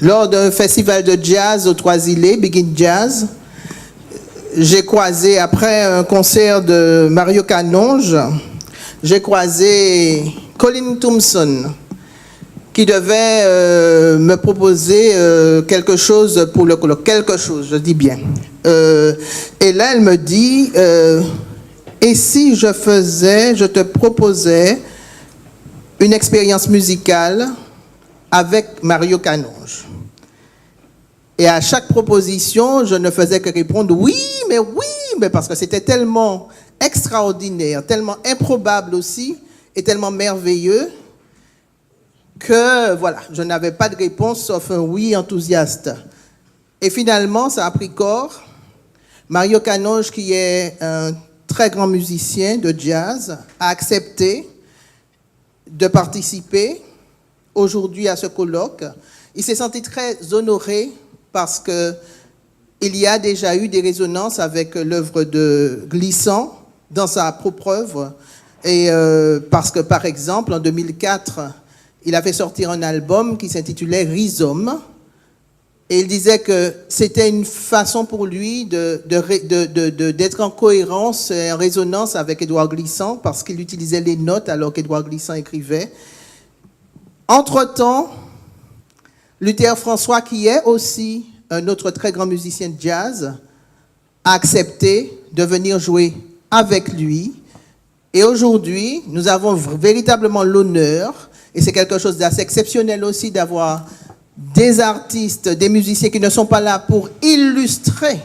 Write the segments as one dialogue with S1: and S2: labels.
S1: Lors d'un festival de jazz aux Trois-Îlets, Begin Jazz, j'ai croisé, après un concert de Mario Canonge, j'ai croisé Colin Thompson, qui devait me proposer quelque chose pour le colloque. Quelque chose, je dis bien. Et là, elle me dit, et si je te proposais une expérience musicale avec Mario Canonge? Et à chaque proposition, je ne faisais que répondre oui, mais parce que c'était tellement extraordinaire, tellement improbable aussi, et tellement merveilleux, que voilà, je n'avais pas de réponse sauf un oui enthousiaste. Et finalement, ça a pris corps. Mario Canonge, qui est un très grand musicien de jazz, a accepté de participer aujourd'hui à ce colloque. Il s'est senti très honoré parce qu'il y a déjà eu des résonances avec l'œuvre de Glissant dans sa propre œuvre. Et parce que, par exemple, en 2004, il a fait sortir un album qui s'intitulait Rhizome. Et il disait que c'était une façon pour lui d'être en cohérence et en résonance avec Édouard Glissant, parce qu'il utilisait les notes alors qu'Édouard Glissant écrivait. Entre-temps, Luther François, qui est aussi un autre très grand musicien de jazz, a accepté de venir jouer avec lui. Et aujourd'hui, nous avons véritablement l'honneur, et c'est quelque chose d'assez exceptionnel aussi, d'avoir des artistes, des musiciens qui ne sont pas là pour illustrer,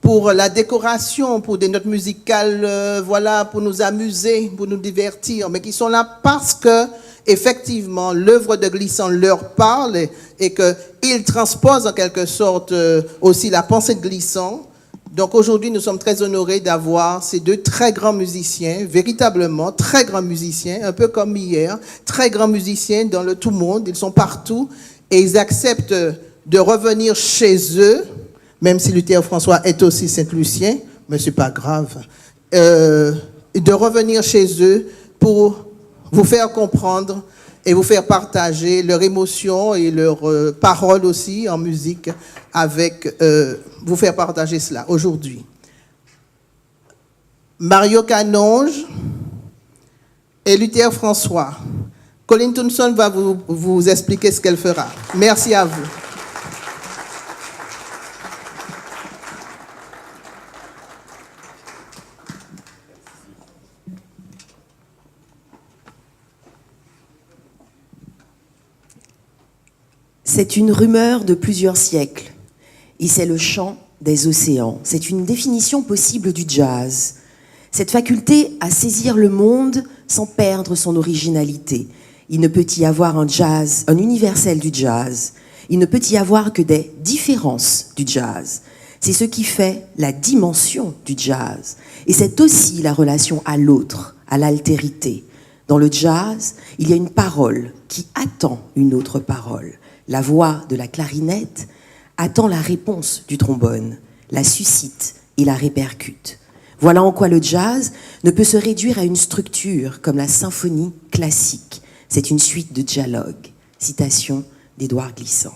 S1: pour la décoration, pour des notes musicales, voilà, pour nous amuser, pour nous divertir, mais qui sont là parce que, effectivement, l'œuvre de Glissant leur parle et qu'ils transposent en quelque sorte aussi la pensée de Glissant. Donc aujourd'hui, nous sommes très honorés d'avoir ces deux très grands musiciens, véritablement très grands musiciens, un peu comme hier, très grands musiciens dans le tout monde, ils sont partout. Et ils acceptent de revenir chez eux, même si Luther François est aussi Saint-Lucien, mais ce n'est pas grave, de revenir chez eux pour vous faire comprendre et vous faire partager leur émotion et leurs paroles aussi en musique avec, vous faire partager cela aujourd'hui. Mario Canonge et Luther François. Colin Thompson va vous expliquer ce qu'elle fera. Merci à vous.
S2: C'est une rumeur de plusieurs siècles, et c'est le chant des océans. C'est une définition possible du jazz. Cette faculté à saisir le monde sans perdre son originalité. Il ne peut y avoir un jazz, un universel du jazz. Il ne peut y avoir que des différences du jazz. C'est ce qui fait la dimension du jazz. Et c'est aussi la relation à l'autre, à l'altérité. Dans le jazz, il y a une parole qui attend une autre parole. La voix de la clarinette attend la réponse du trombone, la suscite et la répercute. Voilà en quoi le jazz ne peut se réduire à une structure comme la symphonie classique. C'est une suite de dialogues. Citation d'Édouard Glissant.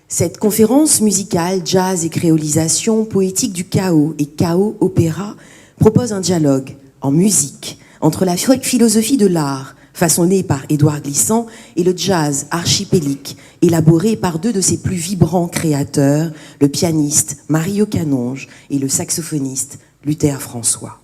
S2: Cette conférence musicale, jazz et créolisation, poétique du chaos et chaos opéra, propose un dialogue en musique entre la philosophie de l'art, façonnée par Édouard Glissant, et le jazz archipélique, élaboré par deux de ses plus vibrants créateurs, le pianiste Mario Canonge et le saxophoniste Luther François.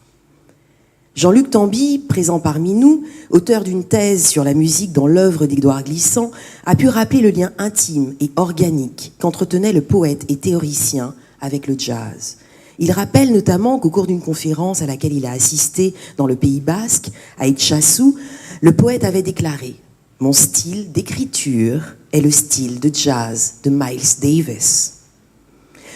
S2: Jean-Luc Tamby, présent parmi nous, auteur d'une thèse sur la musique dans l'œuvre d'Édouard Glissant, a pu rappeler le lien intime et organique qu'entretenait le poète et théoricien avec le jazz. Il rappelle notamment qu'au cours d'une conférence à laquelle il a assisté dans le Pays Basque, à Itchassou, le poète avait déclaré « Mon style d'écriture est le style de jazz de Miles Davis ».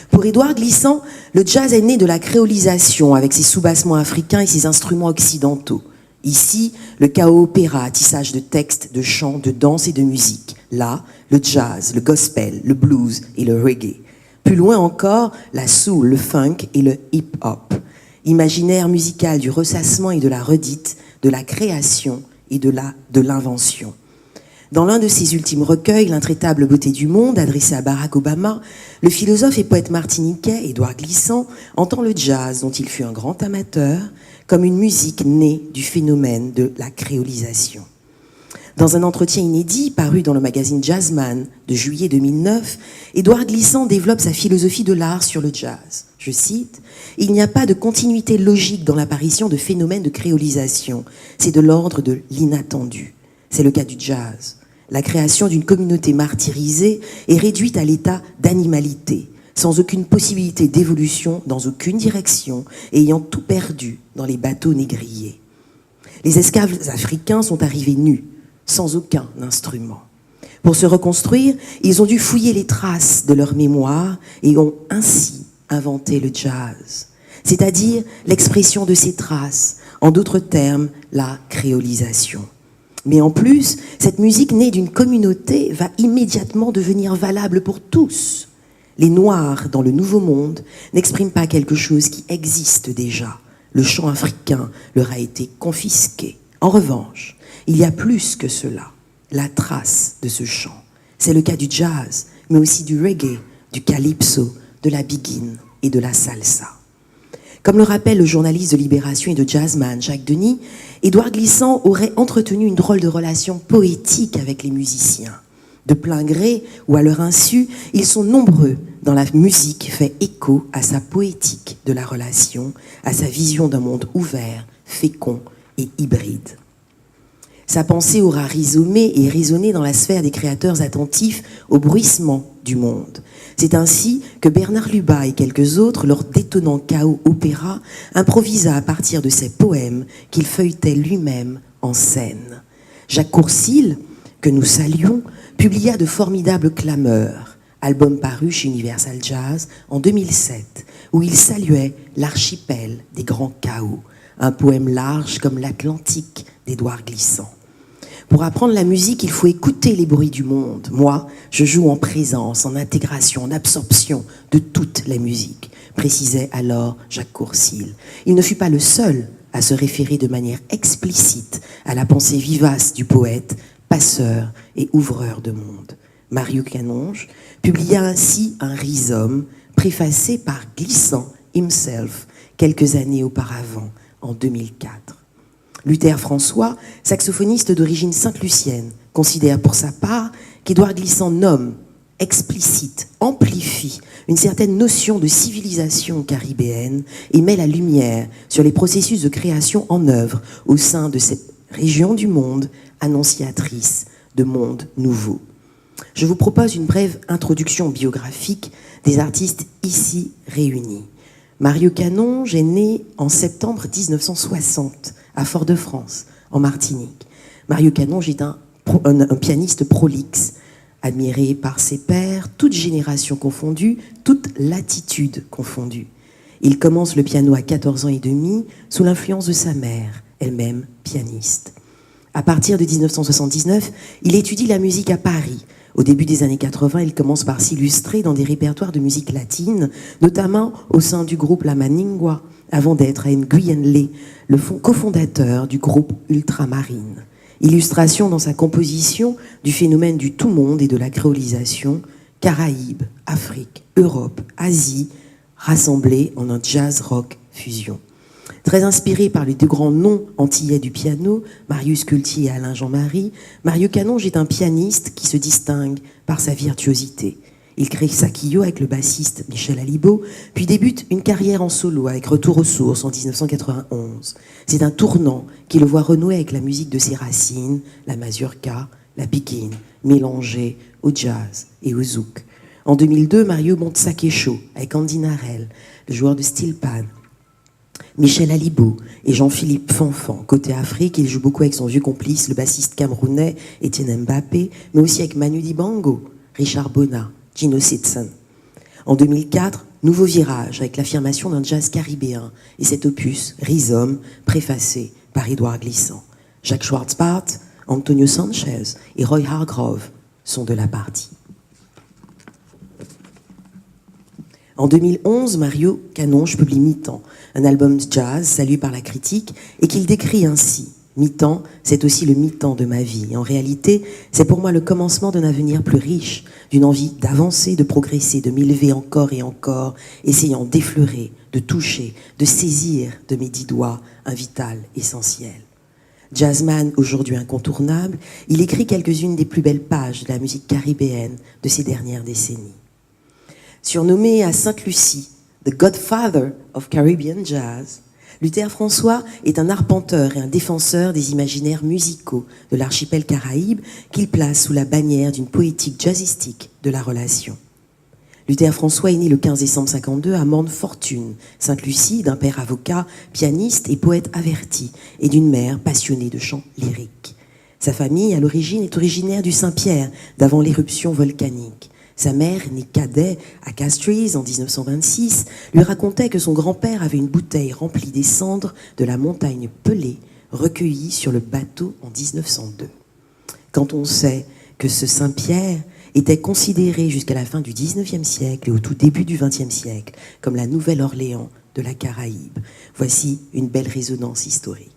S2: Pour Édouard Glissant, le jazz est né de la créolisation avec ses soubassements africains et ses instruments occidentaux. Ici, le chaos opéra, tissage de textes, de chants, de danse et de musique. Là, le jazz, le gospel, le blues et le reggae. Plus loin encore, la soul, le funk et le hip-hop. Imaginaire musical du ressassement et de la redite, de la création et de l'invention. Dans l'un de ses ultimes recueils, L'intraitable beauté du monde, adressé à Barack Obama, le philosophe et poète martiniquais Édouard Glissant entend le jazz, dont il fut un grand amateur, comme une musique née du phénomène de la créolisation. Dans un entretien inédit paru dans le magazine Jazzman de juillet 2009, Édouard Glissant développe sa philosophie de l'art sur le jazz. Je cite, « Il n'y a pas de continuité logique dans l'apparition de phénomènes de créolisation. C'est de l'ordre de l'inattendu. C'est le cas du jazz. La création d'une communauté martyrisée est réduite à l'état d'animalité, sans aucune possibilité d'évolution dans aucune direction, et ayant tout perdu dans les bateaux négriers. Les esclaves africains sont arrivés nus, sans aucun instrument. Pour se reconstruire, ils ont dû fouiller les traces de leur mémoire et ont ainsi inventé le jazz, c'est-à-dire l'expression de ces traces, en d'autres termes, la créolisation. Mais en plus, cette musique née d'une communauté va immédiatement devenir valable pour tous. Les Noirs dans le Nouveau Monde n'expriment pas quelque chose qui existe déjà. Le chant africain leur a été confisqué. En revanche, il y a plus que cela, la trace de ce chant. C'est le cas du jazz, mais aussi du reggae, du calypso, de la biguine et de la salsa. Comme le rappelle le journaliste de Libération et de Jazzman, Jacques Denis, Édouard Glissant aurait entretenu une drôle de relation poétique avec les musiciens. De plein gré ou à leur insu, ils sont nombreux dans la musique qui fait écho à sa poétique de la relation, à sa vision d'un monde ouvert, fécond et hybride. Sa pensée aura rhizomé et résonné dans la sphère des créateurs attentifs au bruissement du monde. C'est ainsi que Bernard Lubat et quelques autres, leur détonnant chaos opéra, improvisa à partir de ses poèmes qu'il feuilletait lui-même en scène. Jacques Courcil, que nous saluons, publia de formidables clameurs, album paru chez Universal Jazz en 2007, où il saluait l'archipel des grands chaos, un poème large comme l'Atlantique d'Édouard Glissant. Pour apprendre la musique, il faut écouter les bruits du monde. Moi, je joue en présence, en intégration, en absorption de toute la musique, précisait alors Jacques Courcil. Il ne fut pas le seul à se référer de manière explicite à la pensée vivace du poète, passeur et ouvreur de monde. Mario Canonge publia ainsi un rhizome préfacé par Glissant himself quelques années auparavant, en 2004. Luther François, saxophoniste d'origine sainte-lucienne, considère pour sa part qu'Édouard Glissant nomme, explicite, amplifie une certaine notion de civilisation caribéenne et met la lumière sur les processus de création en œuvre au sein de cette région du monde annonciatrice de mondes nouveaux. Je vous propose une brève introduction biographique des artistes ici réunis. Mario Canonge est né en septembre 1960 à Fort-de-France, en Martinique. Mario Canonge est un pianiste prolixe, admiré par ses pairs, toutes générations confondues, toutes latitudes confondues. Il commence le piano à 14 ans et demi, sous l'influence de sa mère, elle-même pianiste. À partir de 1979, il étudie la musique à Paris. Au début des années 80, il commence par s'illustrer dans des répertoires de musique latine, notamment au sein du groupe La Maningua, avant d'être à Nguyen-Lé, le cofondateur du groupe Ultramarine. Illustration dans sa composition du phénomène du tout-monde et de la créolisation, Caraïbes, Afrique, Europe, Asie, rassemblés en un jazz-rock fusion. Très inspiré par les deux grands noms antillais du piano, Marius Culti et Alain Jean-Marie, Mario Canonge est un pianiste qui se distingue par sa virtuosité. Il crée Sakio avec le bassiste Michel Alibaud, puis débute une carrière en solo avec Retour aux sources en 1991. C'est un tournant qui le voit renouer avec la musique de ses racines, la mazurka, la biguine, mélangée au jazz et au zouk. En 2002, Mario monte Sakecho avec Andy Narel, le joueur de steel pan, Michel Alibaud et Jean-Philippe Fanfan. Côté Afrique, il joue beaucoup avec son vieux complice, le bassiste camerounais Étienne Mbappé, mais aussi avec Manu Dibango, Richard Bona, Gino Sitson. En 2004, nouveau virage avec l'affirmation d'un jazz caribéen et cet opus, Rhizome, préfacé par Édouard Glissant. Jacques Schwartzbart, Antonio Sanchez et Roy Hargrove sont de la partie. En 2011, Mario Canonge publie Mi-temps, un album de jazz salué par la critique et qu'il décrit ainsi. Mi-temps, c'est aussi le mi-temps de ma vie. Et en réalité, c'est pour moi le commencement d'un avenir plus riche, d'une envie d'avancer, de progresser, de m'élever encore et encore, essayant d'effleurer, de toucher, de saisir de mes 10 doigts un vital essentiel. Jazzman, aujourd'hui incontournable, il écrit quelques-unes des plus belles pages de la musique caribéenne de ces dernières décennies. Surnommé à Sainte-Lucie, The Godfather of Caribbean Jazz, Luther François est un arpenteur et un défenseur des imaginaires musicaux de l'archipel caraïbe qu'il place sous la bannière d'une poétique jazzistique de la relation. Luther François est né le 15 décembre 1952 à Morne Fortune, Sainte-Lucie, d'un père avocat, pianiste et poète averti, et d'une mère passionnée de chant lyrique. Sa famille, à l'origine, est originaire du Saint-Pierre, d'avant l'éruption volcanique. Sa mère, née cadet à Castries en 1926, lui racontait que son grand-père avait une bouteille remplie des cendres de la montagne Pelée, recueillies sur le bateau en 1902. Quand on sait que ce Saint-Pierre était considéré jusqu'à la fin du XIXe siècle et au tout début du XXe siècle comme la Nouvelle-Orléans de la Caraïbe, voici une belle résonance historique.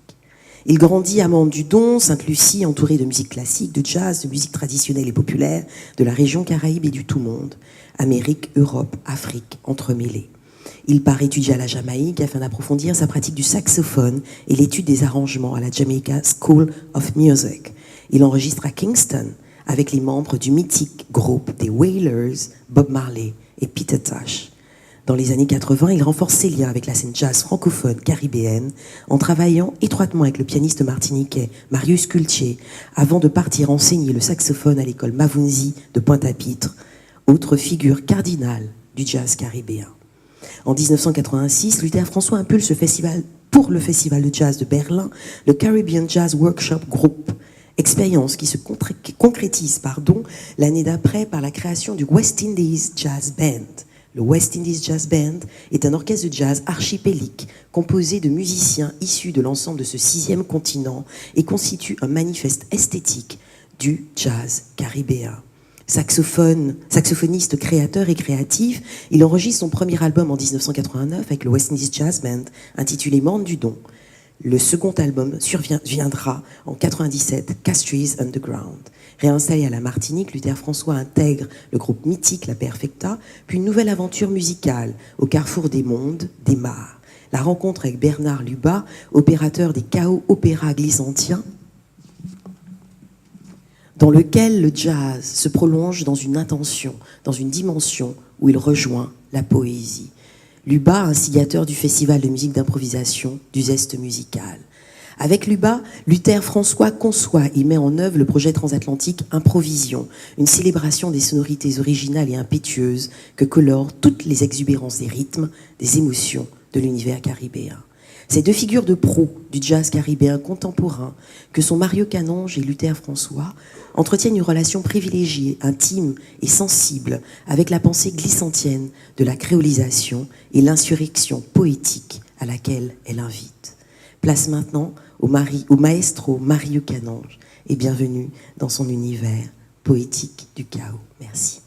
S2: Il grandit à Mandudon, Sainte-Lucie, entouré de musique classique, de jazz, de musique traditionnelle et populaire de la région Caraïbe et du tout-monde. Amérique, Europe, Afrique, entremêlées. Il part étudier à la Jamaïque afin d'approfondir sa pratique du saxophone et l'étude des arrangements à la Jamaica School of Music. Il enregistre à Kingston avec les membres du mythique groupe des Wailers, Bob Marley et Peter Tosh. Dans les années 80, il renforce ses liens avec la scène jazz francophone caribéenne en travaillant étroitement avec le pianiste martiniquais Marius Kultché avant de partir enseigner le saxophone à l'école Mavunzi de Pointe-à-Pitre, autre figure cardinale du jazz caribéen. En 1986, Luther François impulse pour le festival de jazz de Berlin, le Caribbean Jazz Workshop Group, expérience qui se concrétise l'année d'après par la création du West Indies Jazz Band. Le West Indies Jazz Band est un orchestre de jazz archipélique composé de musiciens issus de l'ensemble de ce 6e continent et constitue un manifeste esthétique du jazz caribéen. Saxophoniste créateur et créatif, il enregistre son premier album en 1989 avec le West Indies Jazz Band intitulé Mandudon. Le second album surviendra en 1997, Castries Underground. Réinstallé à la Martinique, Luther François intègre le groupe mythique La Perfecta, puis une nouvelle aventure musicale au carrefour des mondes démarre. La rencontre avec Bernard Lubat, opérateur des Chaos Opéra Glissantiens, dans lequel le jazz se prolonge dans une intention, dans une dimension où il rejoint la poésie. Lubat, instigateur du festival de musique d'improvisation du Zeste musical. Avec Lubat, Luther François conçoit et met en œuvre le projet transatlantique Improvision, une célébration des sonorités originales et impétueuses que colorent toutes les exubérances des rythmes, des émotions de l'univers caribéen. Ces deux figures de proue du jazz caribéen contemporain, que sont Mario Canonge et Luther François, entretiennent une relation privilégiée, intime et sensible avec la pensée glissantienne de la créolisation et l'insurrection poétique à laquelle elle invite. Place maintenant au maestro Mario Canonge et bienvenue dans son univers poétique du chaos. Merci.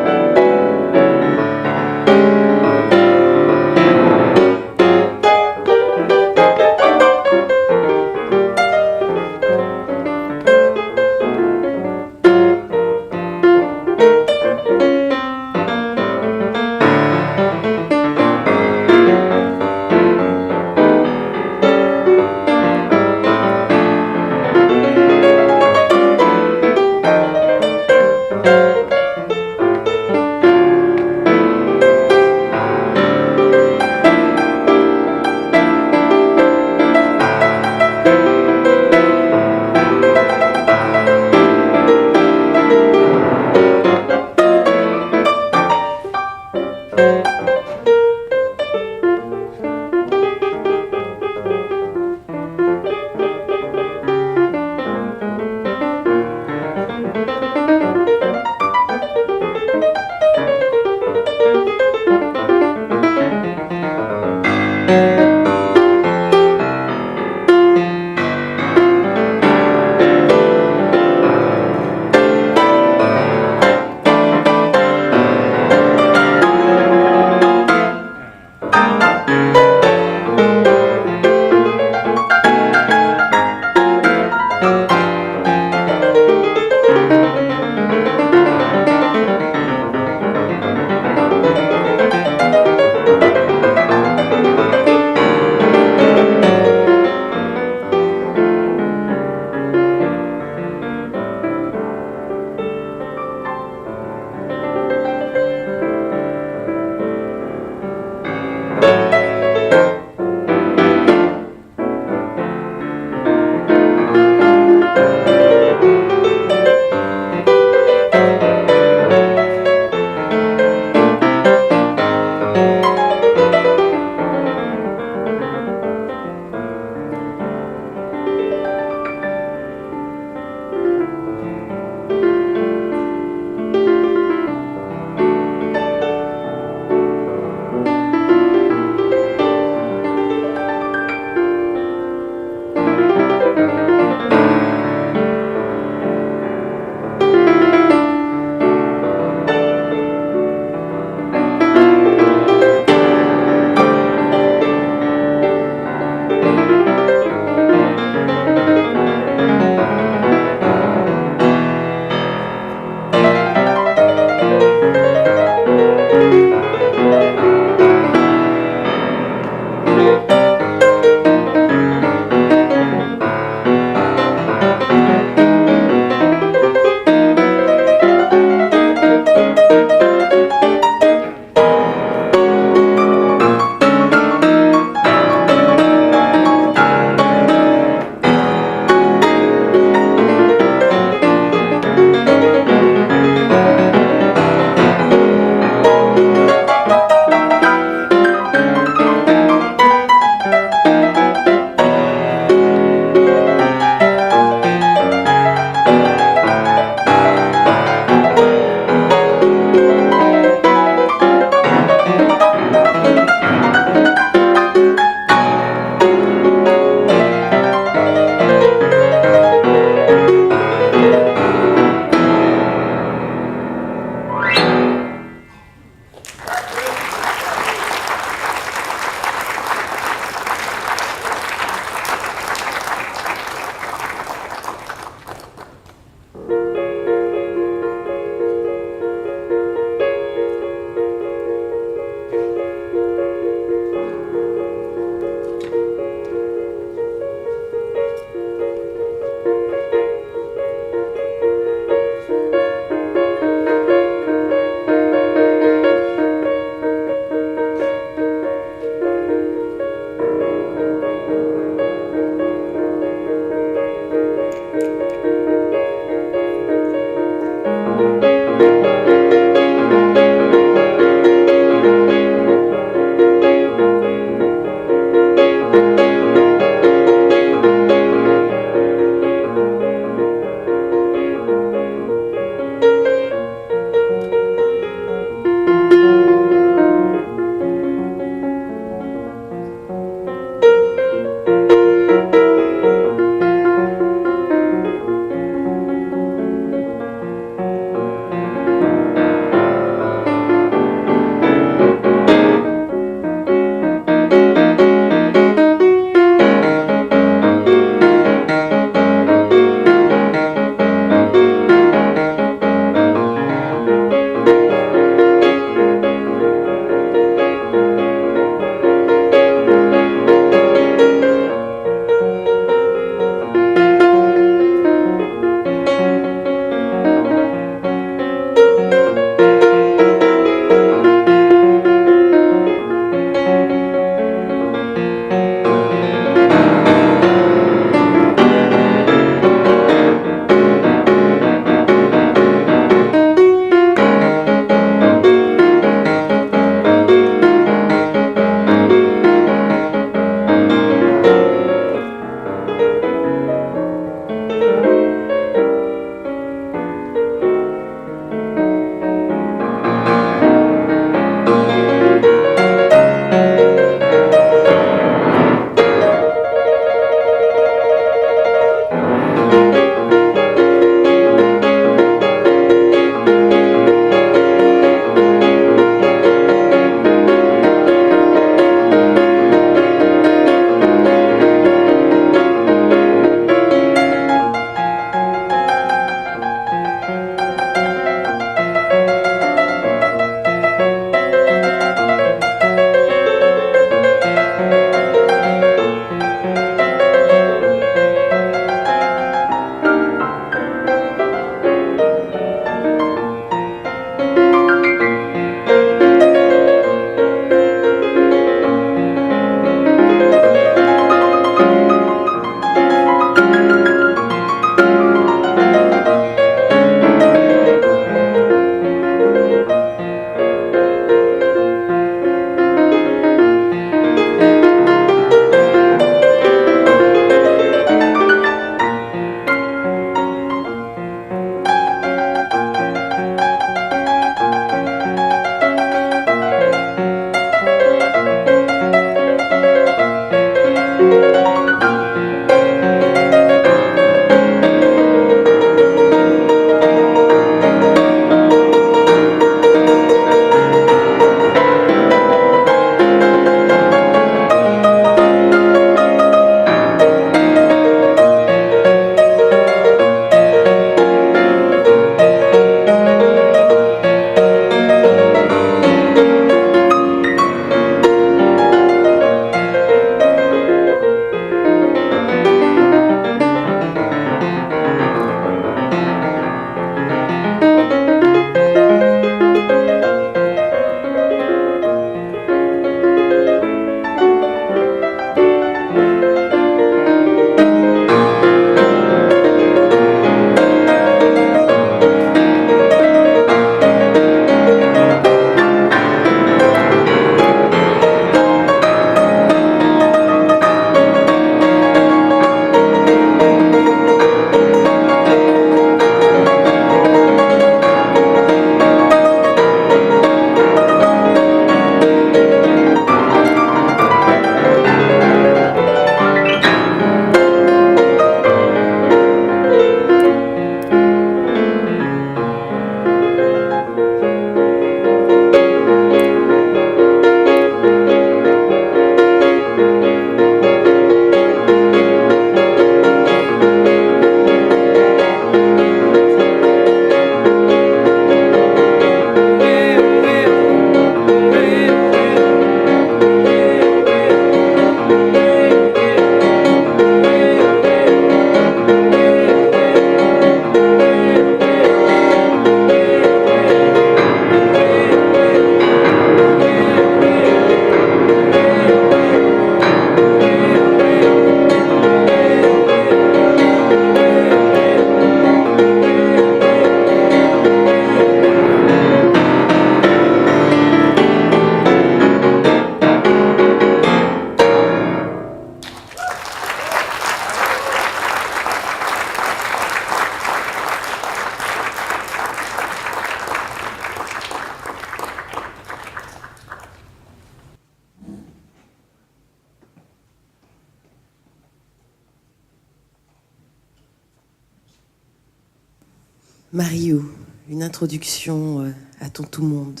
S2: Mario, une introduction à ton tout monde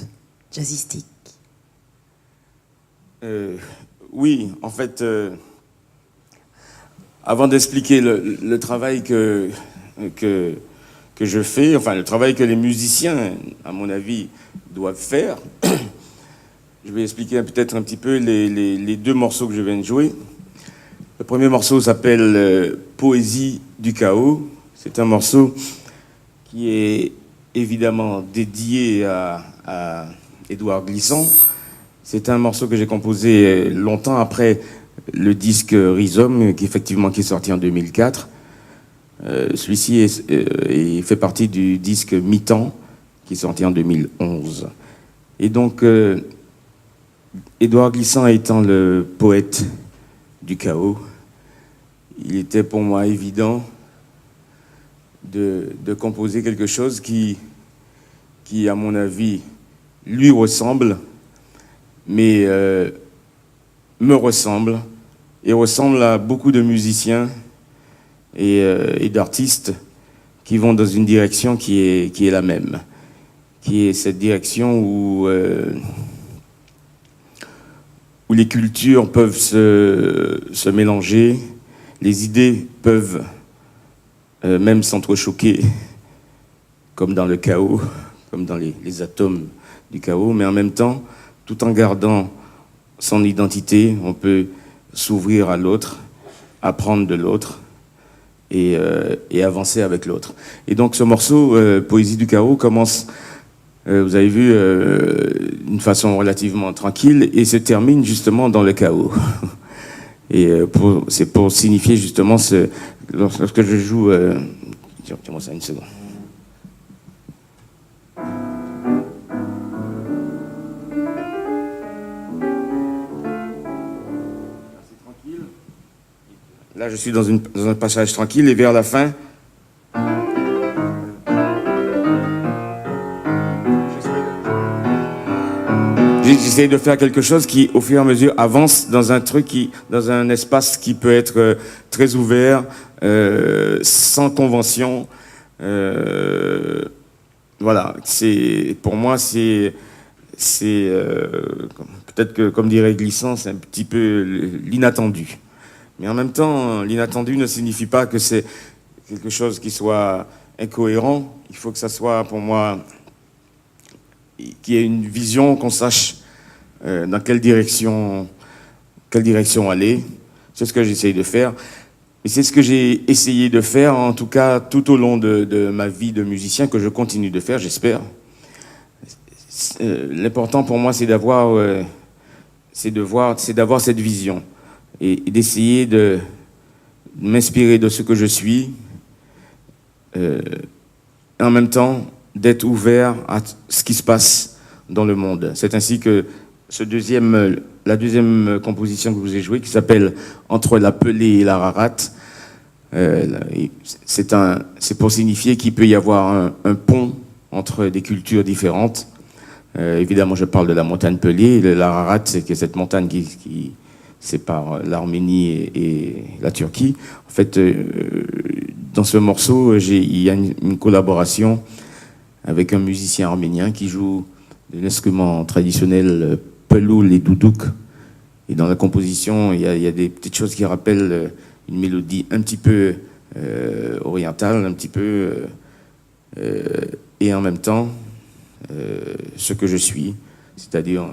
S2: jazzistique.
S3: Oui, en fait, avant d'expliquer le travail que je fais, enfin le travail que les musiciens, à mon avis, doivent faire, je vais expliquer peut-être un petit peu les deux morceaux que je viens de jouer. Le premier morceau s'appelle Poésie du chaos. C'est un morceau qui est évidemment dédié à Édouard Glissant. C'est un morceau que j'ai composé longtemps après le disque Rhizome, qui est sorti en 2004. Celui-ci fait partie du disque Mi-temps, qui est sorti en 2011. Et donc, Édouard Glissant étant le poète du chaos, il était pour moi évident de composer quelque chose qui, à mon avis, lui ressemble, mais me ressemble, et ressemble à beaucoup de musiciens et d'artistes qui vont dans une direction qui est la même, qui est cette direction où les cultures peuvent se mélanger, les idées peuvent même s'entrechoquer, comme dans le chaos, comme dans les atomes du chaos, mais en même temps, tout en gardant son identité, on peut s'ouvrir à l'autre, apprendre de l'autre et avancer avec l'autre. Et donc ce morceau, Poésie du chaos, commence, vous avez vu, d'une façon relativement tranquille et se termine justement dans le chaos. Et c'est pour signifier justement lorsque je joue... Tiens-moi ça une seconde. Là, je suis dans un passage tranquille et vers la fin... J'essaie de faire quelque chose qui, au fur et à mesure, avance dans dans un espace qui peut être très ouvert, sans convention. Voilà. Pour moi, c'est peut-être que, comme dirait Glissant, c'est un petit peu l'inattendu. Mais en même temps, l'inattendu ne signifie pas que c'est quelque chose qui soit incohérent. Il faut que ça soit, pour moi, qu'il y ait une vision, qu'on sache dans quelle direction aller. C'est ce que j'essaye de faire. Et c'est ce que j'ai essayé de faire, en tout cas, tout au long de ma vie de musicien, que je continue de faire, j'espère. L'important pour moi, c'est d'avoir cette vision et d'essayer de m'inspirer de ce que je suis, en même temps d'être ouvert à ce qui se passe dans le monde. C'est ainsi que la deuxième composition que je vous ai jouée, qui s'appelle Entre la Pelée et l'Ararat, c'est pour signifier qu'il peut y avoir un pont entre des cultures différentes. Évidemment, je parle de la montagne Pelée. L'Ararat, c'est cette montagne qui sépare l'Arménie et la Turquie. En fait, dans ce morceau, il y a une collaboration avec un musicien arménien qui joue de l'instrument traditionnel peloul et doudouk. Et dans la composition, il y a des petites choses qui rappellent une mélodie un petit peu orientale, un petit peu... et en même temps, ce que je suis, c'est-à-dire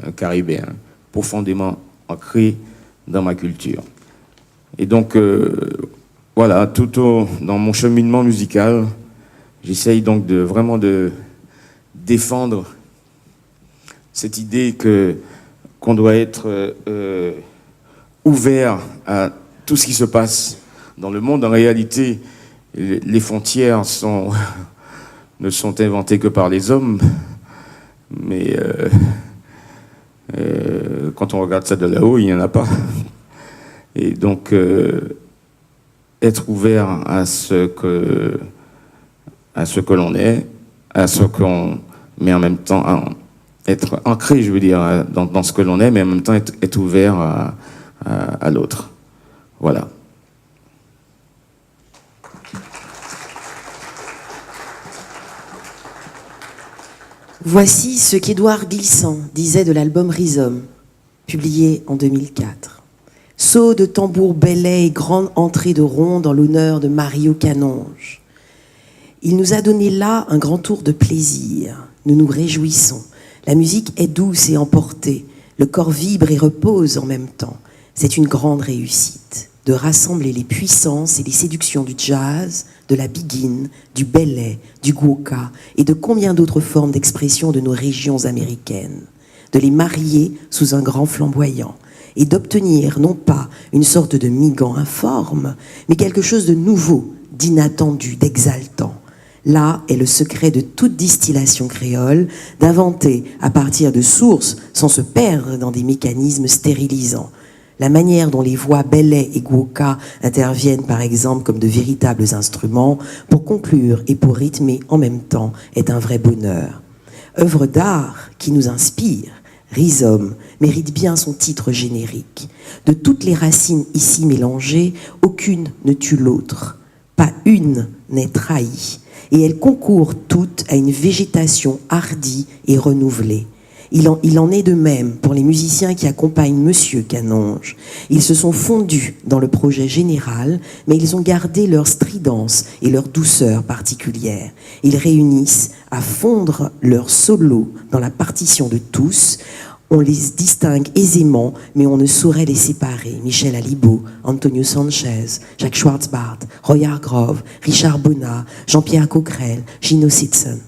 S3: un Caribéen, profondément ancré dans ma culture. Et donc, voilà, dans mon cheminement musical, j'essaye donc vraiment de défendre cette idée qu'on doit être ouvert à tout ce qui se passe dans le monde. En réalité, les frontières ne sont inventées que par les hommes, mais quand on regarde ça de là-haut, il n'y en a pas. Et donc, être ouvert à ce que l'on est, mais en même temps être ancré, je veux dire, dans ce que l'on est, mais en même temps être ouvert à l'autre. Voilà.
S2: Voici ce qu'Édouard Glissant disait de l'album Rhizome, publié en 2004. Saut de tambour belay et grande entrée de ronde en l'honneur de Mario Canonge. Il nous a donné là un grand tour de plaisir. Nous nous réjouissons. La musique est douce et emportée. Le corps vibre et repose en même temps. C'est une grande réussite de rassembler les puissances et les séductions du jazz, de la biguine, du belay, du guoka et de combien d'autres formes d'expression de nos régions américaines. De les marier sous un grand flamboyant et d'obtenir non pas une sorte de migan informe, mais quelque chose de nouveau, d'inattendu, d'exaltant. Là est le secret de toute distillation créole, d'inventer à partir de sources sans se perdre dans des mécanismes stérilisants. La manière dont les voix belay et guoka interviennent par exemple comme de véritables instruments pour conclure et pour rythmer en même temps est un vrai bonheur. Œuvre d'art qui nous inspire, Rhizome mérite bien son titre générique. De toutes les racines ici mélangées, aucune ne tue l'autre. Pas une n'est trahie. Et elles concourent toutes à une végétation hardie et renouvelée. Il en est de même pour les musiciens qui accompagnent Monsieur Canonge. Ils se sont fondus dans le projet général, mais ils ont gardé leur stridence et leur douceur particulière. Ils réunissent à fondre leur solo dans la partition de tous. On les distingue aisément, mais on ne saurait les séparer. Michel Alibaud, Antonio Sanchez, Jacques Schwartzbart, Roy Hargrove, Richard Bonnat, Jean-Pierre Coquerel, Gino Sitson.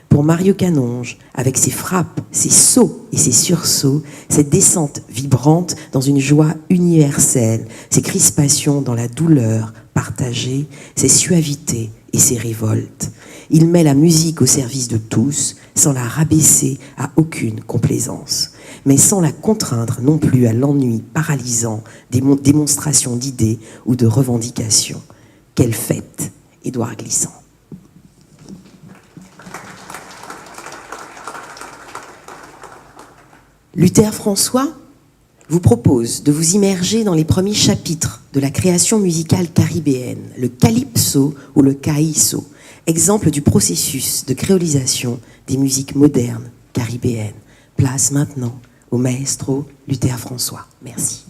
S2: Pour Mario Canonge, avec ses frappes, ses sauts et ses sursauts, cette descente vibrante dans une joie universelle, ses crispations dans la douleur partagée, ses suavités et ses révoltes. Il met la musique au service de tous, sans la rabaisser à aucune complaisance, mais sans la contraindre non plus à l'ennui paralysant des démonstrations d'idées ou de revendications. Quelle fête, Édouard Glissant. Luther François vous propose de vous immerger dans les premiers chapitres de la création musicale caribéenne, le calypso ou le caïso, exemple du processus de créolisation des musiques modernes caribéennes. Place maintenant au maestro Luther François. Merci.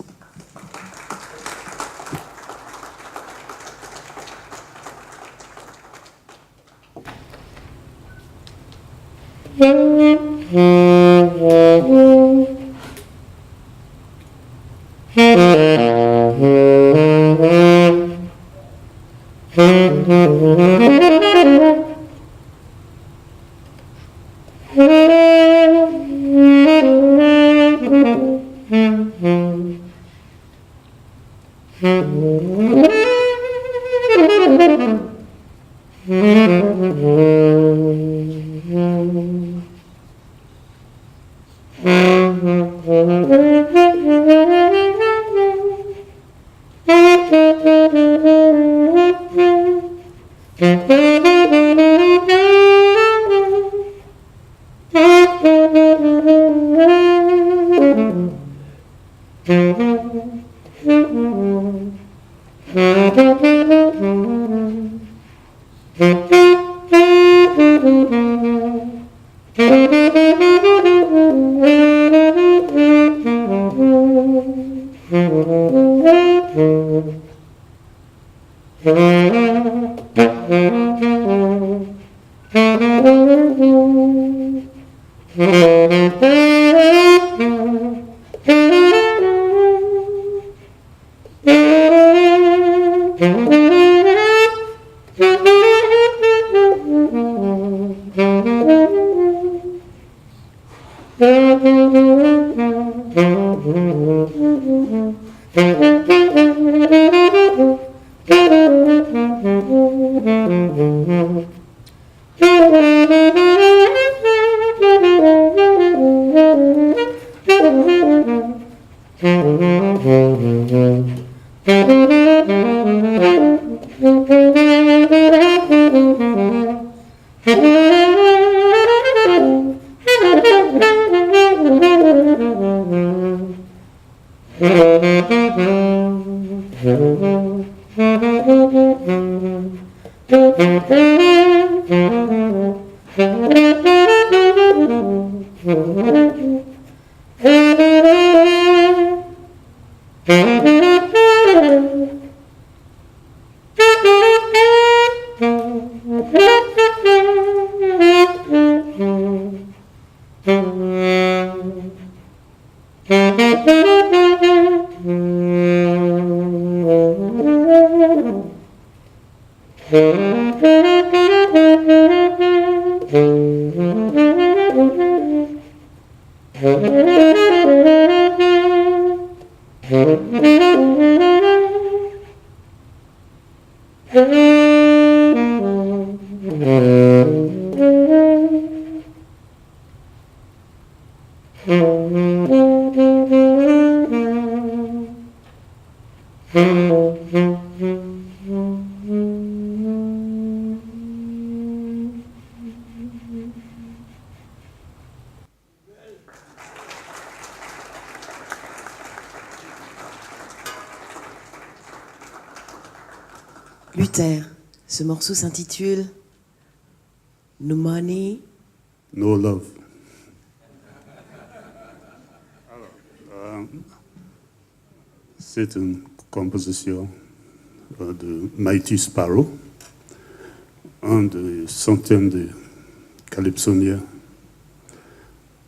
S2: Luther, ce morceau s'intitule No Money,
S4: No Love. C'est une composition de Mighty Sparrow, un des centaines de calypsoniens,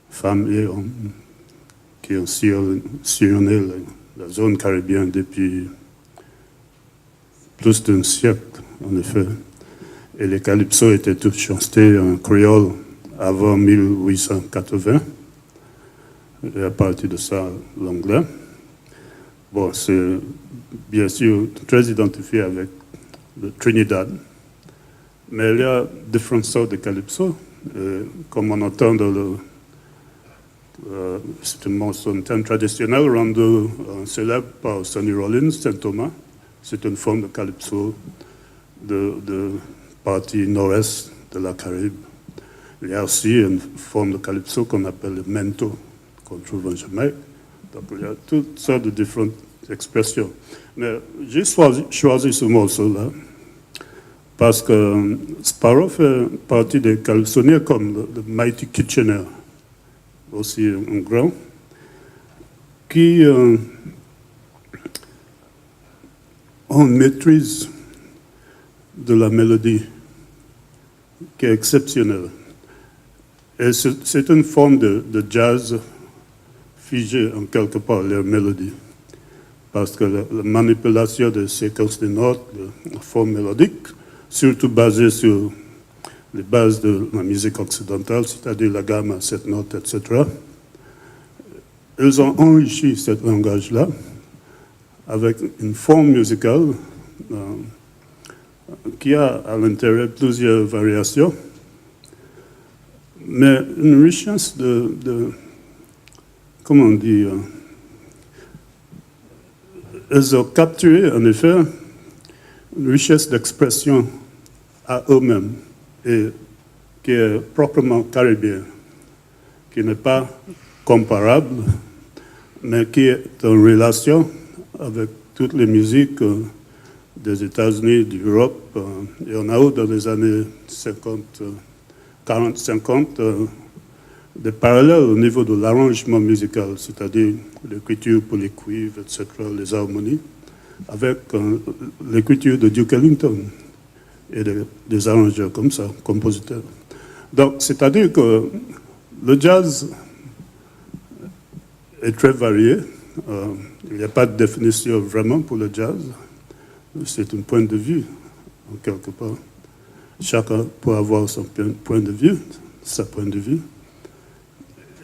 S4: femmes et hommes, qui ont sillonné la zone caribéenne depuis plus d'un siècle, en effet. Et les calypsos étaient tous chantés en créole avant 1880. Et à partir de ça, l'anglais. Bon, c'est bien sûr très identifié avec le Trinidad. Mais il y a différentes sortes de calypso. Comme on entend dans le... c'est un thème traditionnel rendu célèbre par Sonny Rollins, Saint Thomas. C'est une forme de calypso de partie nord-est de la Caraïbe. Il y a aussi une forme de calypso qu'on appelle le mento, qu'on trouve en Jamaïque. Donc il y a toutes sortes de différentes expressions. Mais j'ai choisi ce morceau-là parce que Sparrow fait partie des calypsoniens comme le Mighty Kitchener, aussi un grand, qui ont une maîtrise de la mélodie qui est exceptionnelle. Et c'est une forme de jazz figé en quelque part, leur mélodie. Parce que la manipulation des séquences de notes, de formes mélodiques, surtout basée sur les bases de la musique occidentale, c'est-à-dire la gamme à 7 notes, etc., ils ont enrichi ce langage-là avec une forme musicale qui a à l'intérieur plusieurs variations, mais une richesse comment on dit, ils ont capturé en effet une richesse d'expression à eux-mêmes et qui est proprement caribéenne, qui n'est pas comparable, mais qui est en relation avec toutes les musiques des États-Unis, d'Europe. Et on a eu dans les années 40-50 des parallèles au niveau de l'arrangement musical, c'est-à-dire l'écriture pour les cuivres, etc., les harmonies, avec l'écriture de Duke Ellington et des arrangeurs comme ça, compositeurs. Donc, c'est-à-dire que le jazz est très varié. Il n'y a pas de définition vraiment pour le jazz. C'est un point de vue, en quelque part. Chacun peut avoir son point de vue, sa point de vue.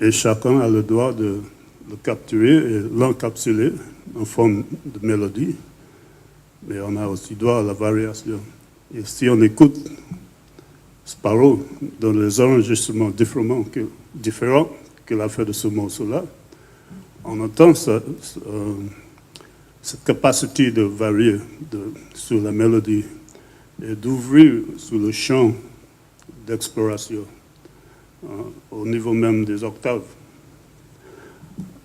S4: Et chacun a le droit de le capturer et l'encapsuler en forme de mélodie. Mais on a aussi droit à la variation. Et si on écoute Sparrow dans les enregistrements différents qu'il a fait de ce morceau-là, on entend cette capacité de varier sur la mélodie et d'ouvrir sur le champ d'exploration au niveau même des octaves.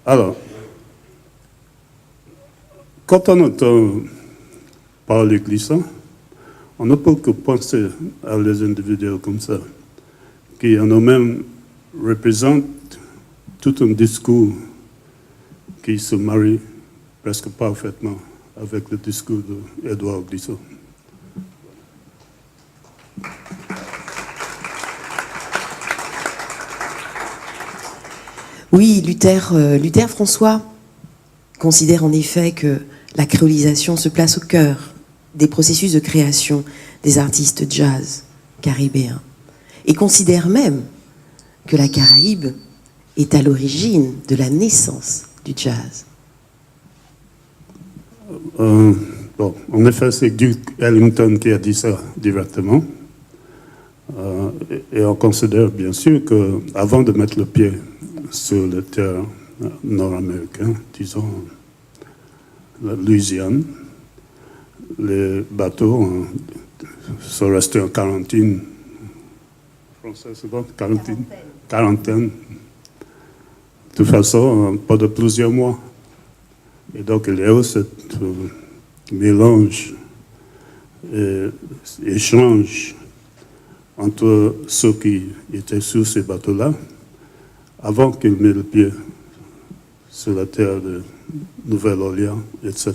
S4: Alors, quand on entend parler glissant, on ne peut que penser à les individus comme ça, qui en eux-mêmes représentent tout un discours qui se marie presque parfaitement avec le discours d'Édouard Glissant.
S2: Oui, Luther François considère en effet que la créolisation se place au cœur des processus de création des artistes jazz caribéens et considère même que la Caraïbe est à l'origine de la naissance du jazz.
S4: Bon, en effet, c'est Duke Ellington qui a dit ça directement. Et on considère bien sûr qu'avant de mettre le pied sur le terre nord-américain, disons la Louisiane, les bateaux sont restés en quarantaine. Français, c'est bon? Quarantaine. De toute façon, pas de plusieurs mois. Et donc, il y a eu ce mélange et échange entre ceux qui étaient sur ces bateaux-là avant qu'ils mettent le pied sur la terre de Nouvelle-Orléans, etc.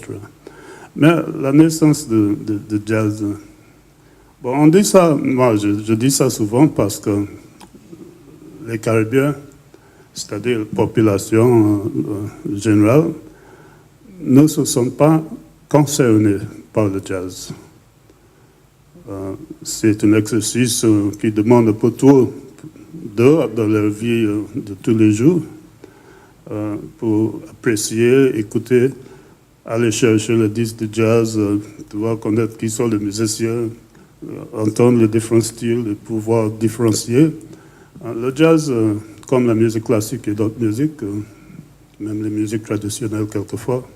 S4: Mais la naissance de jazz, bon, on dit ça, moi je dis ça souvent parce que les Caraïbiens, c'est-à-dire la population générale, ne se sont pas concernés par le jazz. C'est un exercice qui demande un peu trop d'heures dans leur vie de tous les jours pour apprécier, écouter, aller chercher le disque de jazz, pouvoir connaître qui sont les musiciens, entendre les différents styles et pouvoir différencier. Le jazz, comme la musique classique et d'autres musiques, même les musiques traditionnelles quelquefois,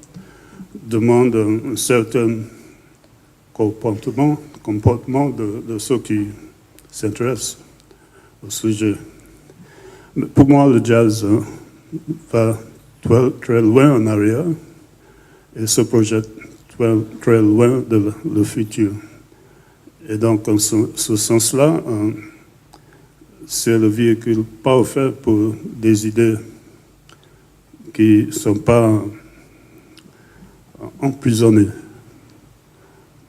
S4: demande un certain comportement de ceux qui s'intéressent au sujet. Mais pour moi, le jazz va très loin en arrière et se projette très loin de le futur. Et donc, en ce sens-là, c'est le véhicule parfait pour des idées qui ne sont pas emprisonnées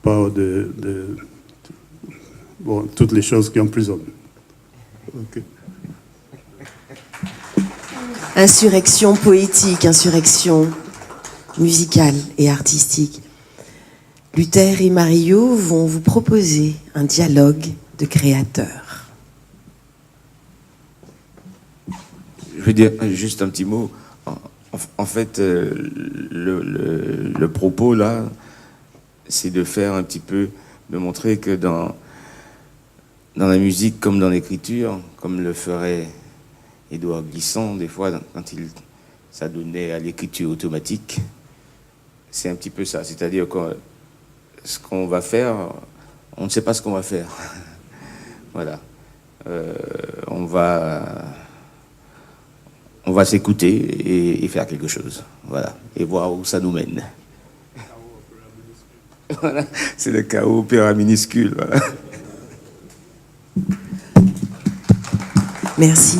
S4: par toutes les choses qui emprisonnent. Okay.
S2: Insurrection poétique, insurrection musicale et artistique. Luther et Mario vont vous proposer un dialogue de créateurs.
S3: Je veux dire juste un petit mot. En fait, le propos là, c'est de faire un petit peu, de montrer que dans la musique comme dans l'écriture, comme le ferait Édouard Glissant, des fois, quand il s'adonnait à l'écriture automatique, c'est un petit peu ça. C'est-à-dire que ce qu'on va faire, on ne sait pas ce qu'on va faire. Voilà. On va s'écouter et faire quelque chose. Voilà. Et voir où ça nous mène. Voilà. C'est le chaos opéra minuscule. Voilà.
S2: Merci.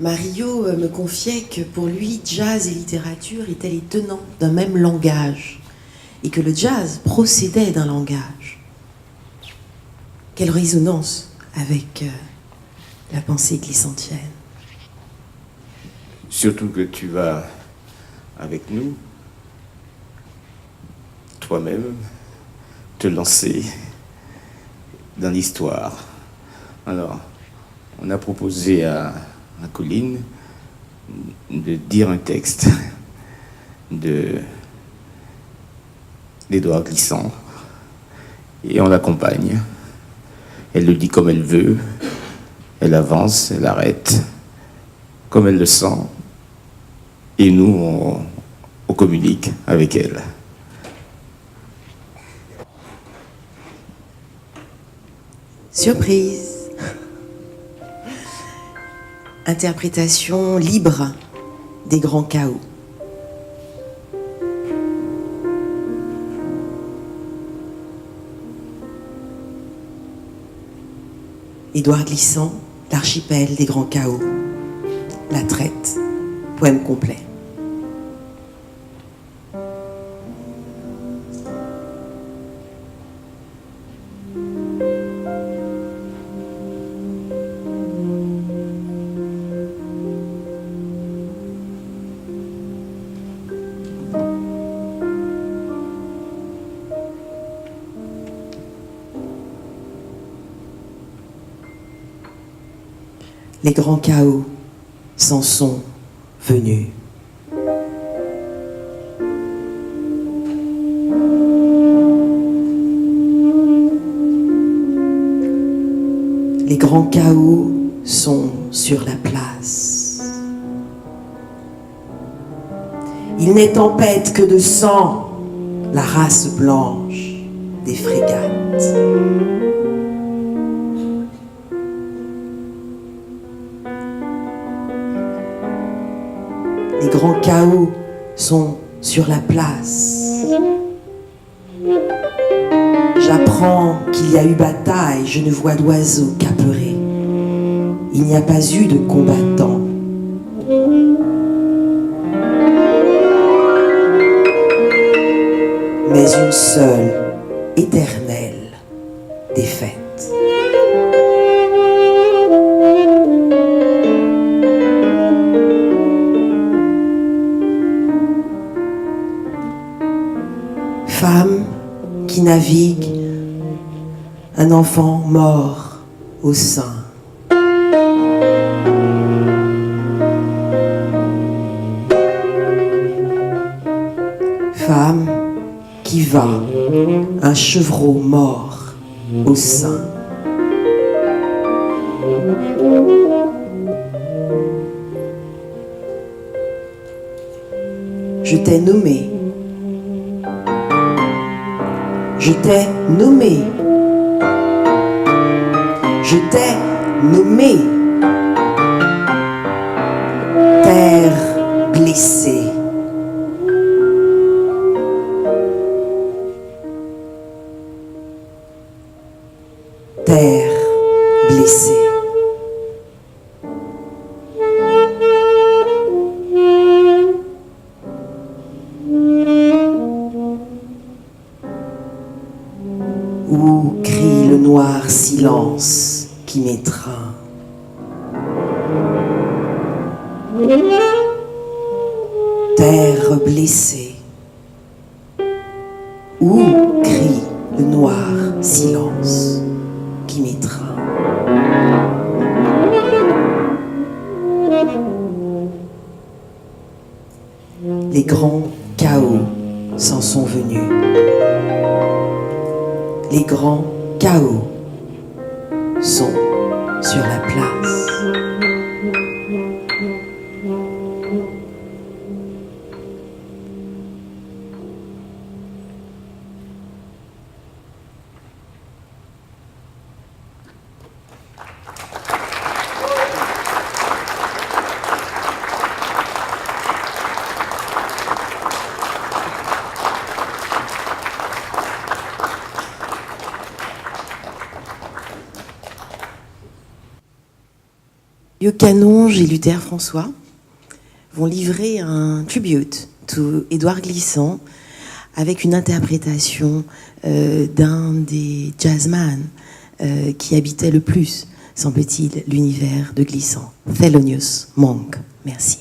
S2: Mario me confiait que pour lui, jazz et littérature étaient les tenants d'un même langage et que le jazz procédait d'un langage. Quelle résonance avec la pensée glissantienne.
S3: Surtout que tu vas avec nous, toi-même, te lancer dans l'histoire. Alors, on a proposé à Colline de dire un texte d'Édouard Glissant et on l'accompagne. Elle le dit comme elle veut, elle avance, elle arrête, comme elle le sent, et nous, on communique avec elle.
S2: Surprise. Interprétation libre des grands chaos. Édouard Glissant, l'archipel des grands chaos. La traite, poème complet. Les grands chaos s'en sont venus. Les grands chaos sont sur la place. Il n'est tempête que de sang, la race blanche des frégates. Les grands chaos sont sur la place. J'apprends qu'il y a eu bataille, je ne vois d'oiseaux qu'apeurés. Il il n'y a pas eu de combattant. Mais une seule, éternelle défaite. Femme qui navigue, un enfant mort au sein. Femme qui va, un chevreau mort au sein. Je t'ai nommé. Je t'ai nommé. Je t'ai nommé. Terre blessée. Terre blessée. Où crie le noir silence qui m'étreint. Terre blessée. Où crie le noir silence qui m'étreint. Les grands chaos s'en sont venus. Les grands chaos sont sur la place. Yo Canonge et Luther François vont livrer un tribute à Édouard Glissant avec une interprétation d'un des jazzman qui habitait le plus, semble-t-il, l'univers de Glissant, Thelonious Monk. Merci.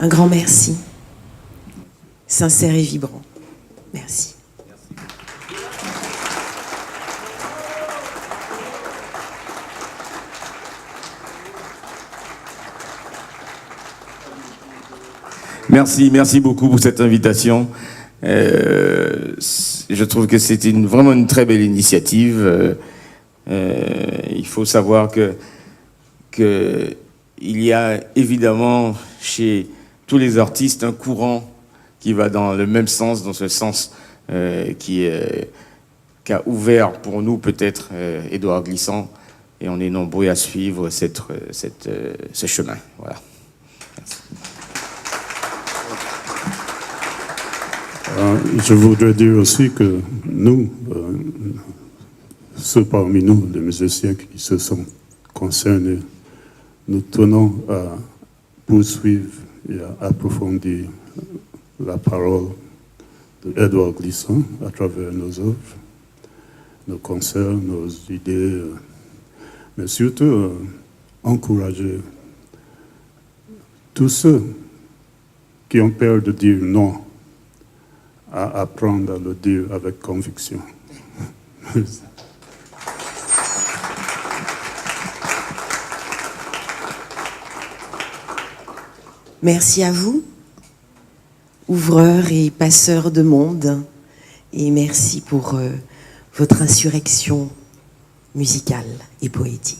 S2: Un grand merci, sincère et vibrant. Merci.
S3: Merci beaucoup pour cette invitation. Je trouve que c'est vraiment une très belle initiative. Il faut savoir que il y a évidemment chez tous les artistes un courant qui va dans le même sens, dans ce sens qu'a ouvert pour nous peut-être Édouard Glissant, et on est nombreux à suivre ce chemin. Voilà. Merci.
S4: Je voudrais dire aussi que nous, ceux parmi nous, les musiciens qui se sont concernés, nous tenons à poursuivre et à approfondir la parole d'Édouard Glissant à travers nos œuvres, nos concerts, nos idées, mais surtout encourager tous ceux qui ont peur de dire non à apprendre à le dire avec conviction.
S2: Merci à vous, ouvreurs et passeurs de monde, et merci pour votre insurrection musicale et poétique.